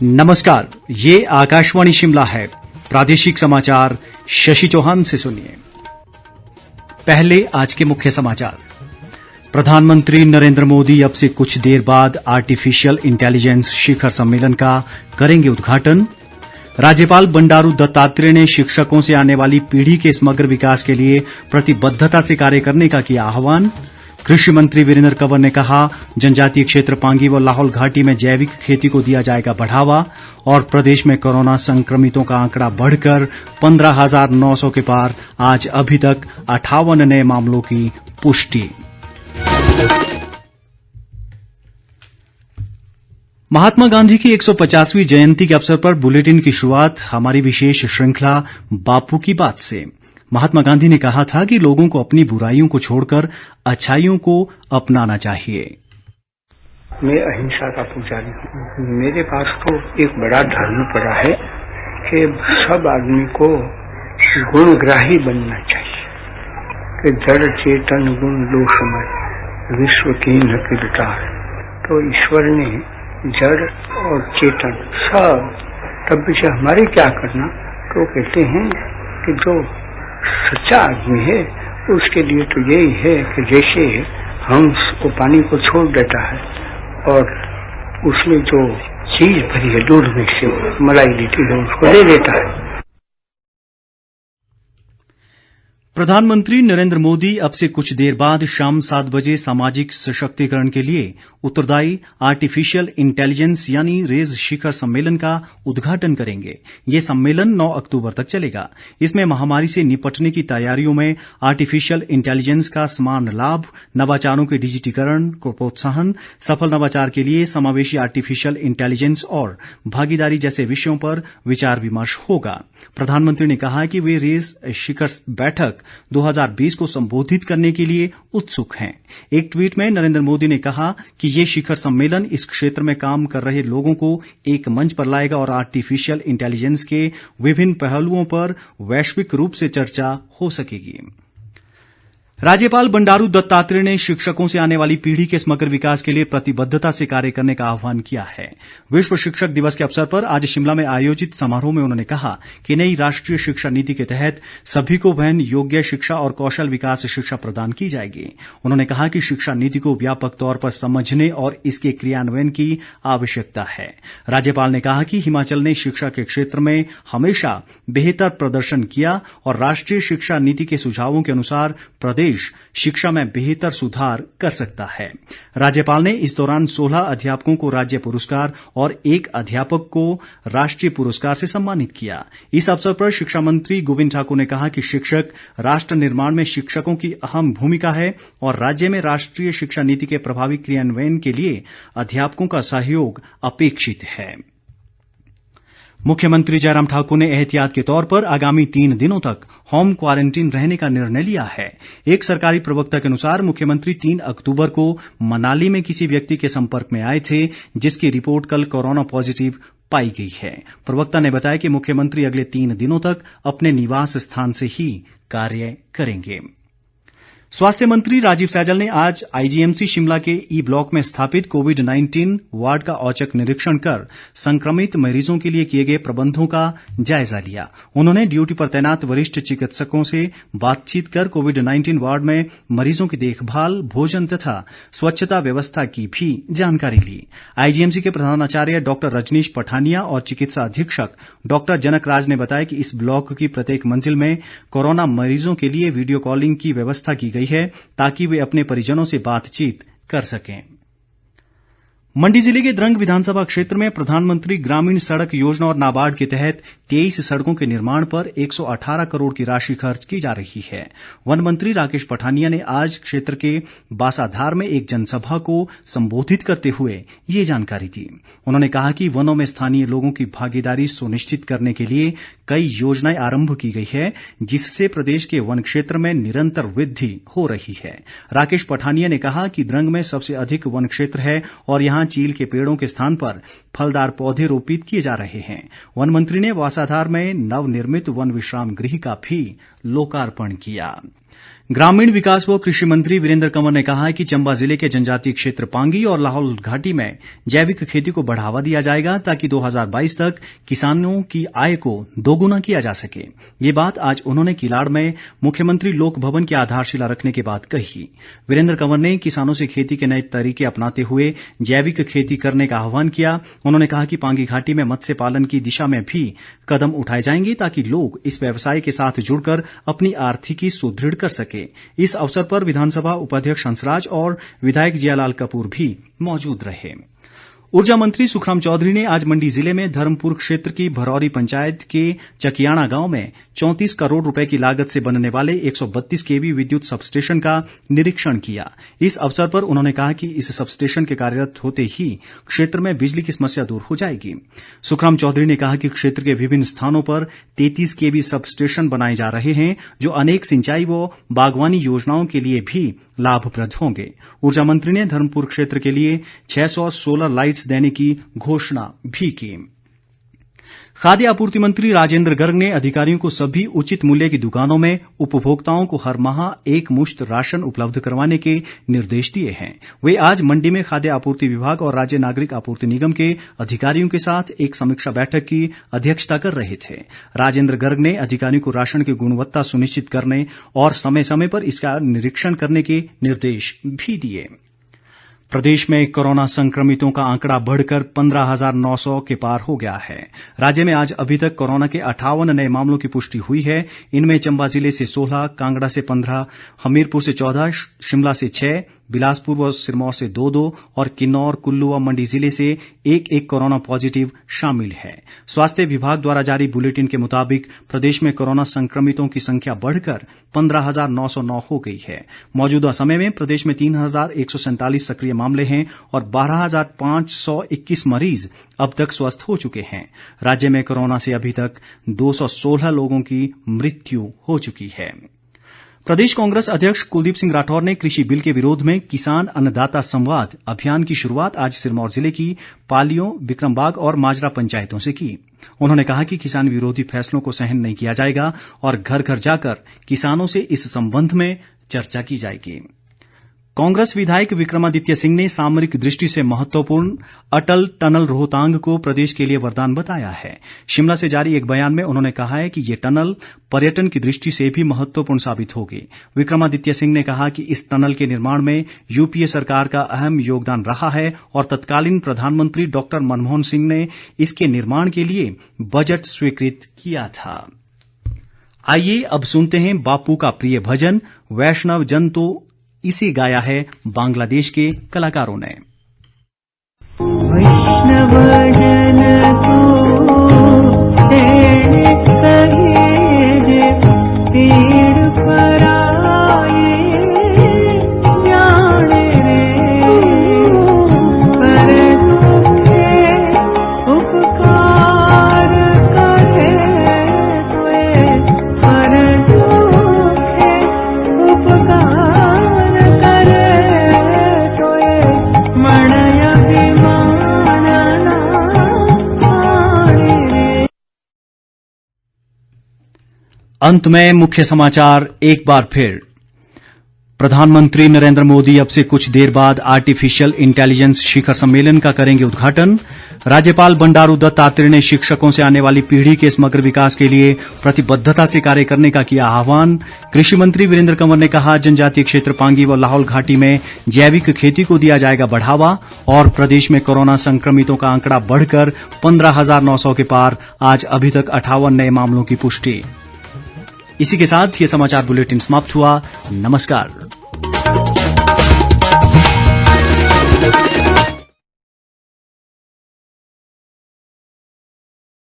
नमस्कार, ये आकाशवाणी शिमला है। प्रादेशिक समाचार शशि चौहान से सुनिए। पहले आज के मुख्य समाचार। प्रधानमंत्री नरेंद्र मोदी अब से कुछ देर बाद आर्टिफिशियल इंटेलिजेंस शिखर सम्मेलन का करेंगे उद्घाटन। राज्यपाल बंडारू दत्तात्रेय ने शिक्षकों से आने वाली पीढ़ी के समग्र विकास के लिए प्रतिबद्धता से कार्य करने का किया आह्वान। कृषि मंत्री वीरेंद्र कंवर ने कहा, जनजातीय क्षेत्र पांगी व लाहौल घाटी में जैविक खेती को दिया जाएगा बढ़ावा। और प्रदेश में कोरोना संक्रमितों का आंकड़ा बढ़कर 15,900 के पार। आज अभी तक 58 नए मामलों की पुष्टि। महात्मा गांधी की 150वीं जयंती के अवसर पर बुलेटिन की शुरुआत हमारी विशेष श्रृंखला बापू की बात से। महात्मा गांधी ने कहा था कि लोगों को अपनी बुराइयों को छोड़कर अच्छाइयों को अपनाना चाहिए। मैं अहिंसा का पुजारी हूँ। मेरे पास तो एक बड़ा धर्म पड़ा है कि सब आदमी को गुणग्राही बनना चाहिए कि जड़ चेतन गुण लो समय विश्व कीन किरदार। तो ईश्वर ने जड़ और चेतन सब तब से हमारे क्या करना, तो कहते हैं कि जो सच्चा आदमी है उसके लिए तो यही है कि जैसे हंस वो पानी को छोड़ देता है और उसमें जो चीज भरी है दूध में से मलाई देती है उसको ले लेता है। प्रधानमंत्री नरेंद्र मोदी अब से कुछ देर बाद शाम 7 बजे सामाजिक सशक्तिकरण के लिए उत्तरदायी आर्टिफिशियल इंटेलिजेंस यानी रेज शिखर सम्मेलन का उद्घाटन करेंगे। ये सम्मेलन 9 अक्टूबर तक चलेगा। इसमें महामारी से निपटने की तैयारियों में आर्टिफिशियल इंटेलिजेंस का समान लाभ, नवाचारों के डिजिटीकरण को प्रोत्साहन, सफल नवाचार के लिए समावेशी आर्टिफिशियल इंटेलिजेंस और भागीदारी जैसे विषयों पर विचार विमर्श होगा। प्रधानमंत्री ने कहा कि वे रेज शिखर बैठक 2020 को संबोधित करने के लिए उत्सुक हैं। एक ट्वीट में नरेंद्र मोदी ने कहा कि ये शिखर सम्मेलन इस क्षेत्र में काम कर रहे लोगों को एक मंच पर लाएगा और आर्टिफिशियल इंटेलिजेंस के विभिन्न पहलुओं पर वैश्विक रूप से चर्चा हो सकेगी। राज्यपाल बंडारू दत्तात्रेय ने शिक्षकों से आने वाली पीढ़ी के समग्र विकास के लिए प्रतिबद्धता से कार्य करने का आह्वान किया है। विश्व शिक्षक दिवस के अवसर पर आज शिमला में आयोजित समारोह में उन्होंने कहा कि नई राष्ट्रीय शिक्षा नीति के तहत सभी को वहन योग्य शिक्षा और कौशल विकास शिक्षा प्रदान की जाएगी। उन्होंने कहा कि शिक्षा नीति को व्यापक तौर पर समझने और इसके क्रियान्वयन की आवश्यकता है। राज्यपाल ने कहा कि हिमाचल ने शिक्षा के क्षेत्र में हमेशा बेहतर प्रदर्शन किया और राष्ट्रीय शिक्षा नीति के सुझावों के अनुसार प्रदेश शिक्षा में बेहतर सुधार कर सकता है। राज्यपाल ने इस दौरान 16 अध्यापकों को राज्य पुरस्कार और 1 अध्यापक को राष्ट्रीय पुरस्कार से सम्मानित किया। इस अवसर पर शिक्षा मंत्री गोविंद ठाकुर ने कहा कि शिक्षक राष्ट्र निर्माण में शिक्षकों की अहम भूमिका है और राज्य में राष्ट्रीय शिक्षा नीति के प्रभावी क्रियान्वयन के लिए अध्यापकों का सहयोग अपेक्षित है। मुख्यमंत्री जयराम ठाकुर ने एहतियात के तौर पर आगामी 3 दिनों तक होम क्वारंटीन रहने का निर्णय लिया है। एक सरकारी प्रवक्ता के अनुसार मुख्यमंत्री 3 अक्टूबर को मनाली में किसी व्यक्ति के संपर्क में आए थे जिसकी रिपोर्ट कल कोरोना पॉजिटिव पाई गई है। प्रवक्ता ने बताया कि मुख्यमंत्री अगले 3 दिनों तक अपने निवास स्थान से ही कार्य करेंगे। स्वास्थ्य मंत्री राजीव सैजल ने आज आईजीएमसी शिमला के ई ब्लॉक में स्थापित कोविड-19 वार्ड का औचक निरीक्षण कर संक्रमित मरीजों के लिए किए गए प्रबंधों का जायजा लिया। उन्होंने ड्यूटी पर तैनात वरिष्ठ चिकित्सकों से बातचीत कर कोविड-19 वार्ड में मरीजों की देखभाल, भोजन तथा स्वच्छता व्यवस्था की भी जानकारी ली। आईजीएमसी के प्रधानाचार्य डॉक्टर रजनीश पठानिया और चिकित्सा अधीक्षक डॉक्टर जनक राज ने बताया कि इस ब्लॉक की प्रत्येक मंजिल में कोरोना मरीजों के लिए वीडियो कॉलिंग की व्यवस्था की गई है ताकि वे अपने परिजनों से बातचीत कर सकें। मंडी जिले के द्रंग विधानसभा क्षेत्र में प्रधानमंत्री ग्रामीण सड़क योजना और नाबार्ड के तहत 23 सड़कों के निर्माण पर 118 करोड़ की राशि खर्च की जा रही है। वन मंत्री राकेश पठानिया ने आज क्षेत्र के बासाधार में एक जनसभा को संबोधित करते हुए ये जानकारी दी। उन्होंने कहा कि वनों में स्थानीय लोगों की भागीदारी सुनिश्चित करने के लिए कई योजनाएं आरंभ की गई है जिससे प्रदेश के वन क्षेत्र में निरंतर वृद्धि हो रही है। राकेश पठानिया ने कहा कि द्रंग में सबसे अधिक वन क्षेत्र है और यहाँ चील के पेड़ों के स्थान पर फलदार पौधे रोपित किए जा रहे हैं। वन मंत्री ने बासाधार में नवनिर्मित वन विश्राम गृह का भी लोकार्पण किया। ग्रामीण विकास व कृषि मंत्री वीरेंद्र कंवर ने कहा है कि चंबा जिले के जनजातीय क्षेत्र पांगी और लाहौल घाटी में जैविक खेती को बढ़ावा दिया जाएगा ताकि 2022 तक किसानों की आय को दोगुना किया जा सके। ये बात आज उन्होंने किलाड़ में मुख्यमंत्री लोक भवन की आधारशिला रखने के बाद कही। वीरेंद्र कंवर ने किसानों से खेती के नए तरीके अपनाते हुए जैविक खेती करने का आह्वान किया। उन्होंने कहा कि पांगी घाटी में मत्स्य पालन की दिशा में भी कदम उठाए जाएंगे ताकि लोग इस व्यवसाय के साथ जुड़कर अपनी आर्थिकी सुदृढ़ कर सके। इस अवसर पर विधानसभा उपाध्यक्ष हंसराज और विधायक जियालाल कपूर भी मौजूद रहे। ऊर्जा मंत्री सुखराम चौधरी ने आज मंडी जिले में धर्मपुर क्षेत्र की भरौरी पंचायत के चकियाणा गांव में 34 करोड़ रुपए की लागत से बनने वाले 132 केवी विद्युत सबस्टेशन का निरीक्षण किया। इस अवसर पर उन्होंने कहा कि इस सबस्टेशन के कार्यरत होते ही क्षेत्र में बिजली की समस्या दूर हो जाएगी। सुखराम चौधरी ने कहा कि क्षेत्र के विभिन्न स्थानों पर 33 केवी सबस्टेशन बनाए जा रहे हैं जो अनेक सिंचाई व बागवानी योजनाओं के लिए भी लाभप्रद होंगे। ऊर्जा मंत्री ने धर्मपुर क्षेत्र के लिए 600 सोलर लाइट्स देने की घोषणा भी की। खाद्य आपूर्ति मंत्री राजेंद्र गर्ग ने अधिकारियों को सभी उचित मूल्य की दुकानों में उपभोक्ताओं को हर माह एक मुश्त राशन उपलब्ध करवाने के निर्देश दिए हैं। वे आज मंडी में खाद्य आपूर्ति विभाग और राज्य नागरिक आपूर्ति निगम के अधिकारियों के साथ एक समीक्षा बैठक की अध्यक्षता कर रहे थे। राजेंद्र गर्ग ने अधिकारियों को राशन की गुणवत्ता सुनिश्चित करने और समय समय पर इसका निरीक्षण करने के निर्देश भी दिए। प्रदेश में कोरोना संक्रमितों का आंकड़ा बढ़कर 15,900 के पार हो गया है। राज्य में आज अभी तक कोरोना के 58 नए मामलों की पुष्टि हुई है। इनमें चंबा जिले से 16, कांगड़ा से 15, हमीरपुर से 14, शिमला से 6, बिलासपुर व सिरमौर से 2-2 और किन्नौर, कुल्लू व मंडी जिले से 1-1 कोरोना पॉजिटिव शामिल है। स्वास्थ्य विभाग द्वारा जारी बुलेटिन के मुताबिक प्रदेश में कोरोना संक्रमितों की संख्या बढ़कर 15,909 हो गई है। मौजूदा समय में प्रदेश में 3,147 सक्रिय मामले हैं और 12,521 मरीज अब तक स्वस्थ हो चुके हैं। राज्य में कोरोना से अभी तक 216 लोगों की मृत्यु हो चुकी है। प्रदेश कांग्रेस अध्यक्ष कुलदीप सिंह राठौर ने कृषि बिल के विरोध में किसान अन्नदाता संवाद अभियान की शुरुआत आज सिरमौर जिले की पालियों, बिक्रमबाग और माजरा पंचायतों से की। उन्होंने कहा कि किसान विरोधी फैसलों को सहन नहीं किया जाएगा और घर घर जाकर किसानों से इस संबंध में चर्चा की जाएगी। कांग्रेस विधायक विक्रमादित्य सिंह ने सामरिक दृष्टि से महत्वपूर्ण अटल टनल रोहतांग को प्रदेश के लिए वरदान बताया है। शिमला से जारी एक बयान में उन्होंने कहा है कि ये टनल पर्यटन की दृष्टि से भी महत्वपूर्ण साबित होगी। विक्रमादित्य सिंह ने कहा कि इस टनल के निर्माण में यूपीए सरकार का अहम योगदान रहा है और तत्कालीन प्रधानमंत्री डॉक्टर मनमोहन सिंह ने इसके निर्माण के लिए बजट स्वीकृत किया था। आइए अब सुनते हैं बापू का प्रिय भजन वैष्णव जन तो इसे गाया है बांग्लादेश के कलाकारों ने। वैष्णव जन तो पेड़ पर आए जाने रे पर उपकार करे पर उपकार अंत में मुख्य समाचार एक बार फिर। प्रधानमंत्री नरेंद्र मोदी अब से कुछ देर बाद आर्टिफिशियल इंटेलिजेंस शिखर सम्मेलन का करेंगे उद्घाटन। राज्यपाल बंडारू दत्तात्रेय ने शिक्षकों से आने वाली पीढ़ी के समग्र विकास के लिए प्रतिबद्धता से कार्य करने का किया आह्वान। कृषि मंत्री वीरेंद्र कंवर ने कहा जनजातीय क्षेत्र पांगी व लाहौल घाटी में जैविक खेती को दिया जाएगा बढ़ावा। और प्रदेश में कोरोना संक्रमितों का आंकड़ा बढ़कर 15,900 के पार, आज अभी तक 58 नए मामलों की पुष्टि। इसी के साथ ये समाचार बुलेटिन समाप्त हुआ। नमस्कार।